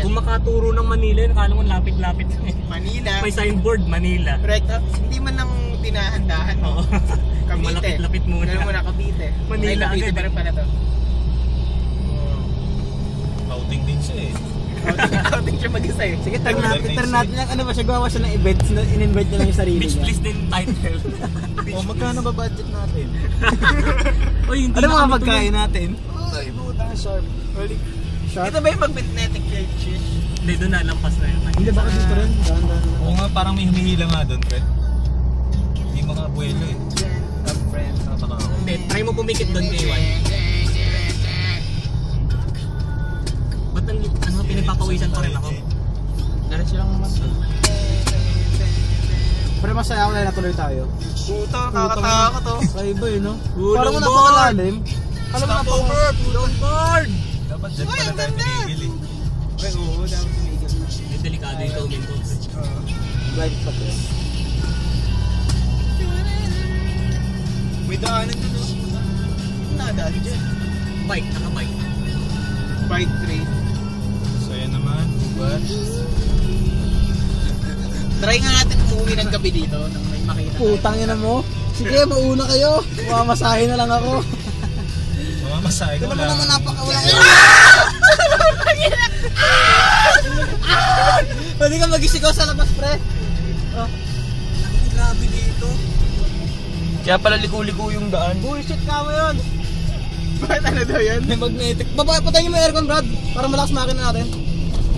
Kung makaturo ng Manila, nakala mo lapit-lapit. Manila. May signboard, Manila. Recto. Hindi man lang tinahandahan. Oo. Cavite. Malapit-lapit muna. Ganun muna, Cavite. Manila Cavite agad. pa rin pala to. Outing din siya eh. Outing siya mag-isa eh. Sige, turn natin lang. Ano ba siya gawa siya ng events na in-invite niya lang yung sarili Beach niya. please din title. O magkano ba budget natin? Oy, hindi Ano na mga kami pagkain natin? Ay, puta sharp. Ito ba yung mag-magnetic fish? Hindi, doon na, lampas na yun. Hindi ba kasi ito rin? Dahan-dahan. Oo nga, parang may humihila nga doon, pre. Hindi mga abuelo eh. Top friends. Nakataka ako. Hindi, try mo pumikit doon kay Iwan. Ba't pinagpapawisan pa rin ako? Diretso lang naman to. Pero masaya ako na natuloy tayo. Puta, kakatawa ko to. Kaiba eh, no? Gulong Parang mo board! napakalalim. Alam mo Stop napaka... over! Gulong board! Dapat dyan pala tayo pinigil eh. Ay, oo, dapat tumigil. Hindi, delikado yung tubig ko. Blind spot yun. May daanan dito. Nadaan dyan. Bike, naka-bike. Bike trail. So yan naman, bubat. Try nga natin umuwi ng gabi dito nang may makita. Putang ina mo. Sige, mauna kayo. Mamasahe na lang ako. Mamamasahe ko Ito naman lang. naman napakawala kayo. Pwede ka mag-isigaw sa labas, pre. Oh. Grabe dito. Kaya pala liko-liko yung daan. Bullshit ka mo yun. Bakit ano daw yan? May magnetic. Baba, patayin mo yung aircon, Brad. Para malakas makina natin.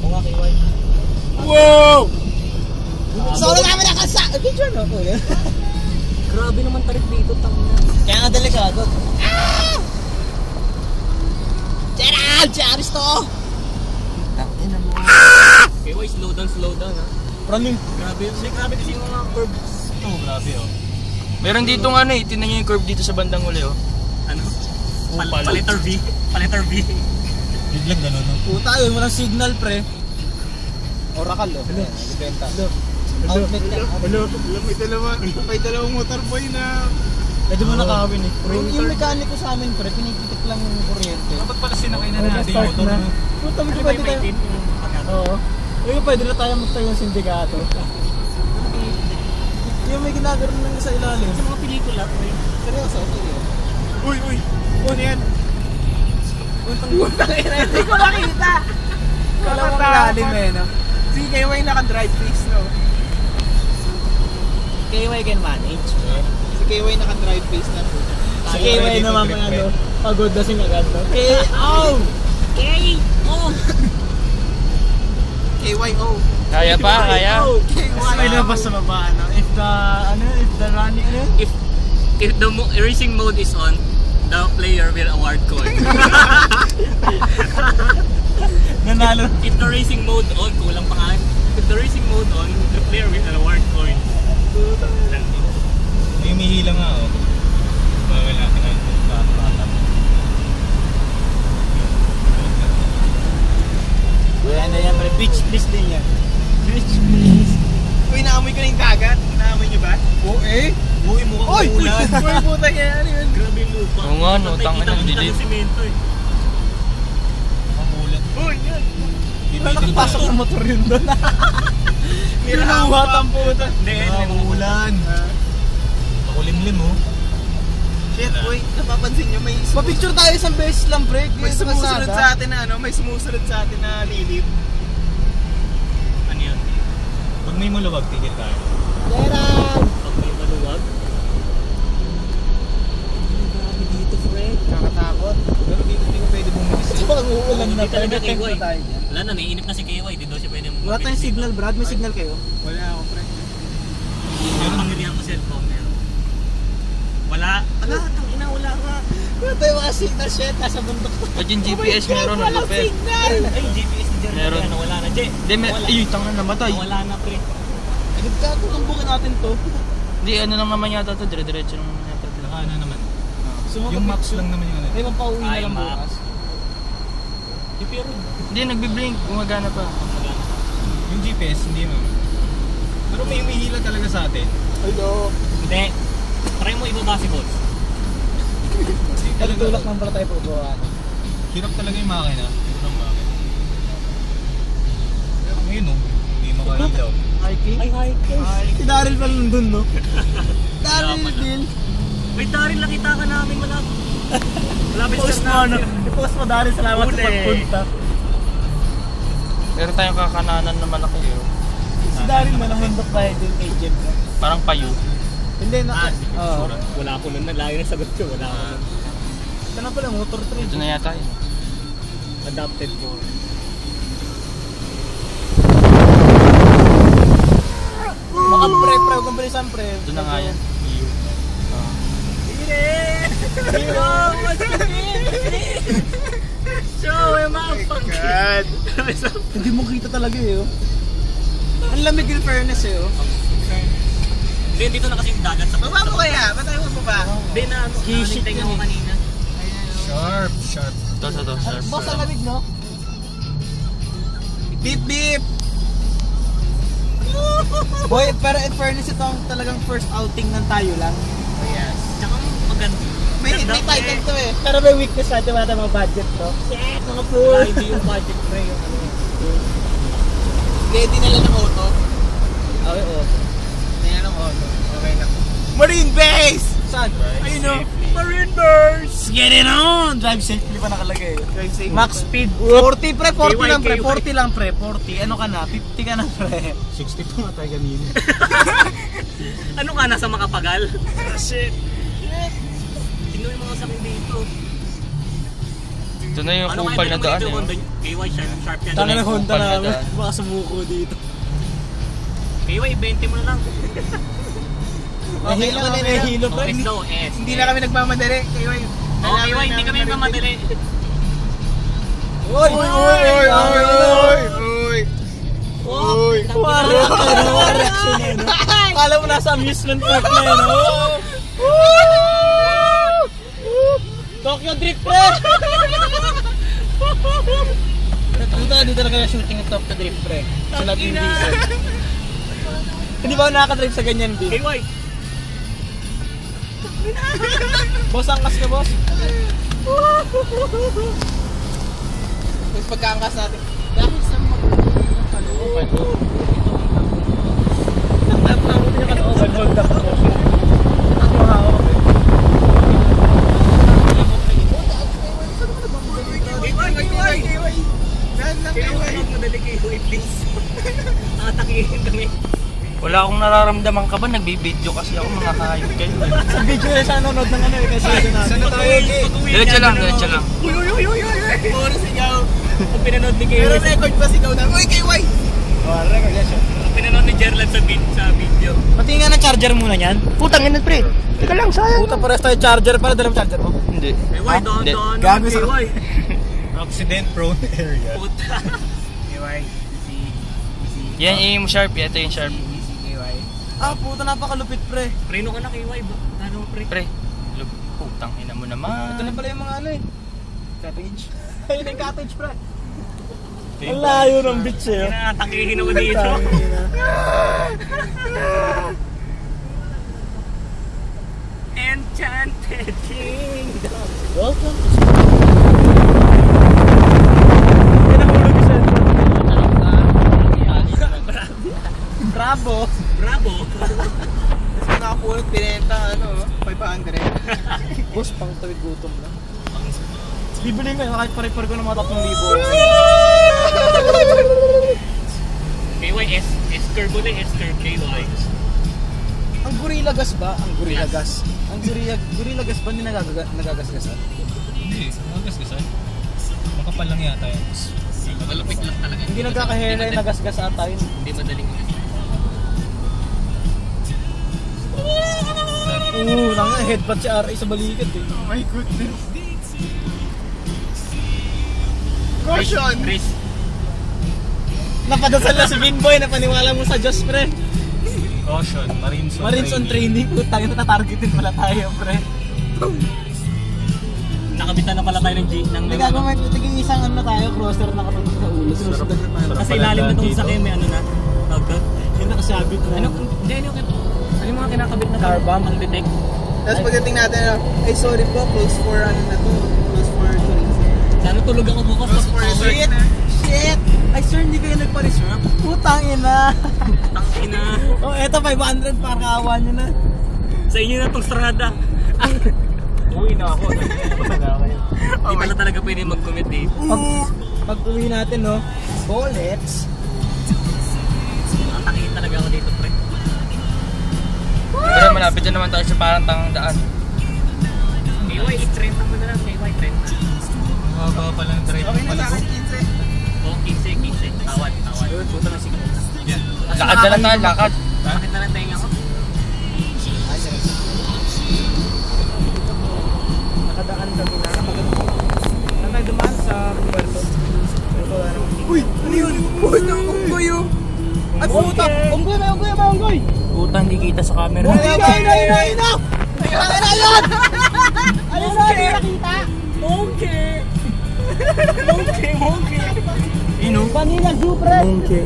Oo nga, kay White. Wow! So, wala namin nakasa. Picture no po yan. Grabe naman tarik dito, tangina. Kaya nga delikado. Ah! Gerald! Charis to! Tangina mo. Kay White, slow down ha. Running. Grabe kasi yung mga curves. Ito, grabe oh. Meron dito nga ano eh, tinan nyo yung curve dito sa bandang uli oh. Ano? Paletter V. Paletter V. Biglang gano'n no? Puta, yun mo ng signal, pre. Oracle, oh. Nagbibenta. Outlet lang. May dalawang motorboy na Pwede mo nakawin eh. Yung mekaniko sa amin, pre, pinikitik lang yung kuryente. Dapat pala sinakay na natin yung motor mo. Puta, Ano ba pwede yung tayo. maintain yung pagkano? Oo. Yung pwede na tayo magtayo ng sindikato. Yung may ginagano lang sa ilalim. Sa mga pelikula, pre. Seryoso, seryoso. Uy! Ano yan? Putang ina, hindi ko makita. Kala mo malalim eh, no? Si KY naka-drive face, no? KY can manage. Si KY naka-drive face na po. Si KY naman mga ano, pagod na sing agad, no? KO! KYO. Kaya pa, kaya. May labas sa baba, ano? If the running, ano? If the racing mode is on, the player will award coin. Nanalo. If the racing mode on, kulang pa nga. If the racing mode on, the player will award coin. May humihila nga oh. Bawal natin na yung bata. Ayan na yan, pre. Beach please din yan. Beach please. Uy, naamoy ko na yung dagat. Naamoy nyo ba? Oo eh. Uy, mukhang ulan. Uy, puta kaya ano yun? Grabe yung lupa. Oo nga, no, tangin ang Kita-kita dilim. ng semento eh. Mukhang ulan. Uy, yan. Nakapasok ng motor yun doon. Nilahat ang puta. Hindi, Ulan. Makulimlim oh. Shit, uy, napapansin nyo, may Pa-picture tayo isang beses lang, pre. may sumusunod sa atin na ano, may sumusunod sa atin na lilip. Ano yun? Pag may maluwag, tigil tayo. Gerald! Pag may maluwag. Grabe dito, friend. Nakakatakot. Pero dito hindi ko pwede bumilis eh. Pag uulan na, Hindi talaga pwede KY. tempo tayo dyan. Wala na, naiinip na si KY. Di daw siya pwede Wala tayong signal, Brad. May signal kayo? Wala ako, pre. Yung pangyarihan ko cellphone na yun. Wala. Ala, tangina, wala ka. Wala tayong mga signal, shit. Nasa bundok to. Ba't yung GPS meron na lupet? signal! Ay, GPS ni Jerry. Meron. Wala na, Jay. Hindi, ay, tangan namatay. Wala na, pre. Nagkatutumbukin natin to. Hindi, ano lang naman yata to, dire-diretso lang naman yata to. Naka ano naman. Yung max lang naman yung ano. May mampauwi na Ay, lang map. bukas. Yung pero, Hindi, nagbiblink, gumagana pa. Yung GPS, hindi naman. Pero may humihila talaga sa atin. Hello. hindi. Try mo ibaba si boss. Tulak lang pala tayo po. Hirap talaga yung makina. Hirap ang makina. Si Daryl pa nandun, no? Daryl din. Wait, Daryl, nakita ka namin malapit. Malapit Post mo, ano? I-post mo, Daryl. Salamat sa pagpunta. Meron tayong kakananan na malaki yun. Si Daryl man ang handok tayo din agent mo. Parang payo. Hindi na. Oo. Wala ko nun, layo na sagot ko. Wala ko nun. Ito na pala, motor trade. Ito na yata yun. Adapted ko. Baka pre, huwag kang bilisan pre. Ito na nga yan. Show him up! God. Hindi mo kita talaga eh. Oh. Ang lamig in fairness eh. Oh. Hindi, dito na kasi yung dagat sa Baba mo kaya? Ba't tayo mababa? Hindi na, tingnan ko kanina. Sharp. Ito, sharp. Boss, ang lamig no? Beep beep! Boy, pero in fairness ito ang talagang first outing ng tayo lang. Oh yes. Tsaka maganda. May title to eh. Pero may weakness natin mga budget to. Mga fool! Hindi yung budget pre, yung ano. Ready na lang ng auto. Okay, oh. Tingnan ng auto. Okay na. Marine Base! Saan? Ayun o. Marine Birds! Get it on! Drive safely pa nakalagay. Drive safe. Max speed. 40 pre, 40 lang pre. KY. 40 lang pre, 40. Ano ka na? 50 ka na pre. 62 nga tayo kanina. Ano ka, nasa Makapagal? Shit! Tingnan yung mga sakin dito. Ito na yung Ano kupal na daan yung Honda eh. nyo? KY, sharp yan. Tanga ng Honda kupal na namin. daan. Baka sumuko dito. KY, 20 mo na lang. Okay lang kami na hilo pre. S daw, S. Hindi na kami nagmamadali. KY. Oh, KY, hindi kami nagmamadali. Uy! Uy! Uy! Wala reaction eh, no? Kala mo nasa amusement park na yun, oh! Tokyo Drift, pre! Dito na kaya shooting ng Tokyo Drift, pre. Sa Labing Diesel. Hindi ba ako nakaka-drive sa ganyan, B? KY, Boss, angkas ka, boss? Tapos pagkaangkas natin. Dahil sa KY, please. Atakihin kami. Wala akong nararamdaman ka ba? Nagbibideo kasi ako, mga hayop kayo eh. Sa video na siya nanonood ng ano eh, kasi ito na. Sana tayo, Jay? Diretso lang, diretso lang. Uy! Puro sigaw. Ang pinanood ni KY. Pero record pa sigaw na. Uy, KY! Oh, record yan siya. Ang pinanood ni Jerland sa video. Pati nga ng charger muna niyan. Putang ina, pre. Teka lang, sayang. Puta, pares tayo charger. Para dalang charger mo. Hindi. KY, doon. Gago sa- KY. Accident prone area. Puta. KY. Easy. Yan yung sharp, ito yung sharp. Easy, KY. Ah, puta, napakalupit, pre. Preno ka na KY ba? Ano pre? Pre, putang ina mo naman. Ito na pala yung mga ano eh. Cottage. Ayun yung cottage, pre. Ang layo ng beach eh. Atakihin ako dito. Enchanted Kingdom. Welcome to Bravo! Bravo. Nakapulot, pinenta, 500. Boss, pang tawid gutom lang. Bibili ko kahit pare-pare ko ng mga 3,000. KY, S-curve ulit, S-curve KY. Ang Gorilla Gas ba? Ang Gorilla Gas. Ang Gorilla Gas ba hindi nagagasgasan? Hindi, magasgasan. Makapal lang yata yan. Malapit lang talaga. Hindi nagkakahairline nagasgas ata yun. Hindi madaling ulit. Oo, headbutt si RA sa balikat eh. Oh my goodness. Caution! Chris. Napadasal na si Binboy, napaniwala mo sa Diyos, pre. Caution, Marines on training, putang ina, tatargetin pala tayo, pre. Nakabitan na pala tayo ng G. Hindi gagawin, tiging isang ano na tayo, crosser na kapag sa ulo. Sinusundan na tayo. Kasi ilalim na itong sakay, may ano na. Tawag. Yung nakasabit na. Ano yung mga kinakabit na car bomb ang detect? Tapos pagdating natin, ay sorry po, close for ano na to. Close for tourism. Sana tulog ako bukas. Close for resort na. Shit! Ay sir, hindi kayo nagpa-reserve? Putang ina. Tangina. Oh, eto 500 para kaawa nyo na. Sa inyo na tong strada. Uwi na ako. Hindi pala talaga pwede mag-commit eh. Pag uwi natin, no? Bullets. Natakihin talaga ako dito, pre. Pero malapit na naman tayo sa parang tangang daan. KY, 30 mo na lang. KY, 30. Mababa pa lang drive. Okay na sa akin, 15. Oo, 15. Tawad. Puta na sige. Lakad na lang tayo, lakad. Bakit na lang tayo ako? Nakadaan kami na. Saan tayo dumaan? Sa Puerto. Uy! Ano yun? Uy! Ang unggoy yun! Ay puta! Unggoy! May unggoy! May unggoy! Puta, hindi kita sa camera. Ayun! Ayun! Ayun! Ayun! Ayun! Nakita! Monkey! Ino? Vanilla Super! Monkey!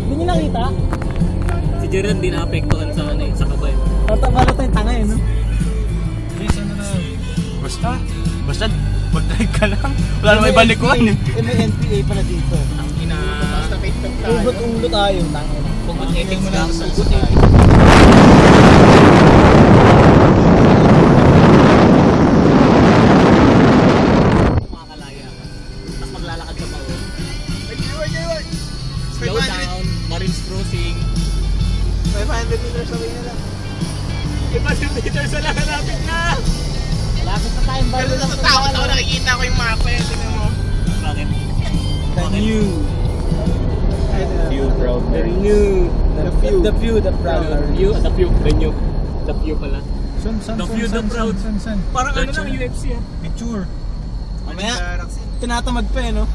Hindi niyo nakita? Si Gerard din naapektuhan sa ano eh, sa kabay. Tatapala tayong tanga eh, no? Please, ano na. Basta, mag-drive ka lang. Wala namang ibalikuan eh. May NPA pala dito. Ang ina. Basta take tayo. Ugot-ulo tayo. Tanga na. Pugot ethics mo lang lang. sa Pugot side. ethics. Makakalaya ka. Tapos maglalakad ka pa ulit. Slow down, Marines Crossing. 500 meters away na lang. 500 meters na lang, hanapin na! Lapit na tayong Pero sa tawad ako nakikita ko yung mapa eh. Tingnan mo. Bakit? The new. You proud The new. The few. The few. The proud. The few pala. San? The few, the proud. San? Parang ano lang, UFC ah. Picture. Mamaya, tinatamad pa eh, no?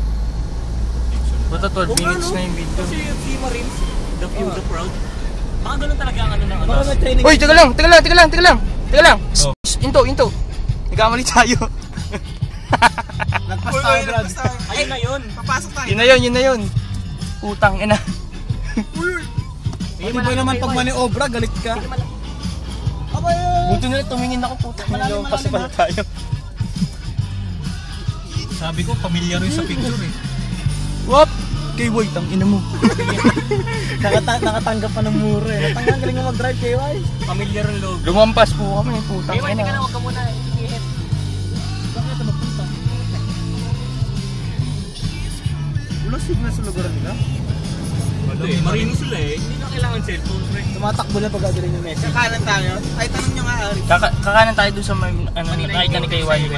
Puta, 12 minutes ano? na yung video. Kasi UFC Marines, the few, the proud. Baka ganun talaga ang ano ng ano. Baka may-training. Uy, teka lang. Oh. Into. Nagkamali tayo. Nagpas tayo, Brad. Ayun na yun. Papasok tayo. Yun na yun. Putang ina. Pati boy naman pag maniobra, galit ka. Buti na tumingin ako, putang ina. Lumpas na pala tayo. Sabi ko, pamilyar yun sa picture eh. Wop! KY, tang ina mo. Nakatanggap pa ng mura eh. Natanggal, galing mo mag-drive, KY. Familiar ang loob. Lumampas po kami, putang Ewan, hindi ka na, ina. huwag ka muna. Ihihit. Bakit ito magpunta? Wala signal sa lugar nila. Marines sila eh. Hindi na kailangan cellphone, pre. Tumatakbo na pag gagaling yung message. Kakanan tayo. Ay, tanong nyo nga, Ari. Kakanan tayo doon sa may, ano, nakita ni KY. Ayun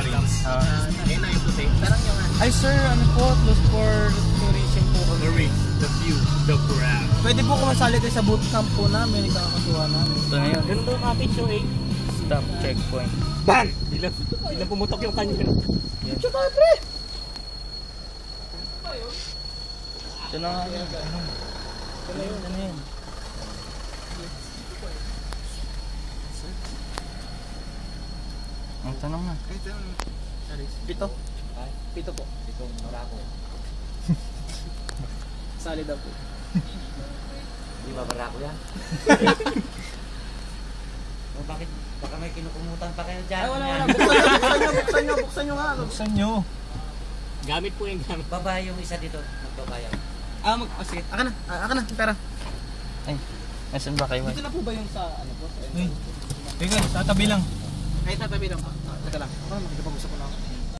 na yung puti. Tarang nyo nga. Ay sir, ano po, close for tourism po kami. Marines, the few, the proud. Pwede po kumasali kayo sa bootcamp po namin, ikakatuwa namin. Ito na yun. Ganun daw kapit yung eh. Stop checkpoint. Bilang pumutok yung kanya. Ito tayo, pre! Ito na nga yun. Ito na yun. Ang tanong na. Pito. Pito po. Pito, wala ko. Sali daw po. Di ba barako yan? O bakit? Baka may kinukumutan pa kayo dyan. Ay, wala. Yan. Buksan nyo nga. Buksan nyo. Gamit po yung gamit. Babae yung isa dito. Magbabayan. Sige. Aka na, pera. Ay, nasan ba kayo? Dito na po ba yung sa, ano po? Sa Teka, tatabi lang. Ay, tatabi lang po. Teka lang. Ako na, makikipag-usap ko na ako.